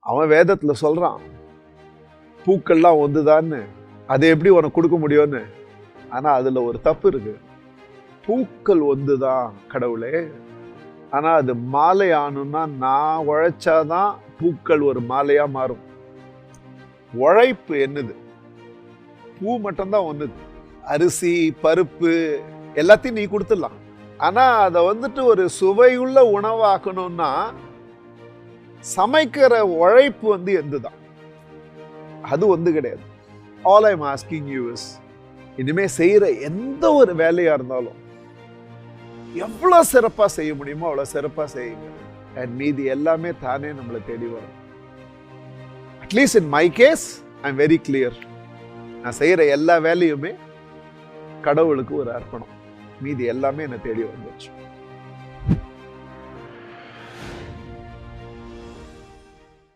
அவன் வேதத்துல சொல்றான் பூக்கள்லாம் ஒன்றுதான்னு, அதை எப்படி உனக்கு கொடுக்க முடியும்னு. ஆனா அதுல ஒரு தப்பு இருக்கு. பூக்கள் ஒன்றுதான் கடவுளே, ஆனா அது மாலை ஆகணும்னா நான் உழைச்சாதான் பூக்கள் ஒரு மாலையா மாறும். உழைப்பு என்னது? பூ மட்டும்தான் ஒண்ணுது. அரிசி பருப்பு எல்லாத்தையும் நீ கொடுத்துடலாம். ஆனா அதை ஒரு சுவையுள்ள உணவாக்கணும்னா சமைக்கிற உழைப்பு எந்துதான். அது கிடையாது. All I'm asking you is, இனிமே செய்யற எந்த ஒரு வேலையா இருந்தாலும் எவ்வளவு சிறப்பா செய்ய முடியுமோ அவ்வளவு சிறப்பா செய்யுங்க. அண்ட் மீதி எல்லாமே தானே நம்மளை தேடி வரும். At least in my case I am very clear. நான் செய்யற எல்லா வேலையுமே கடவுளுக்கு ஒரு அர்ப்பணம். மீதி எல்லாமே என்னை தேடி வந்துச்சு.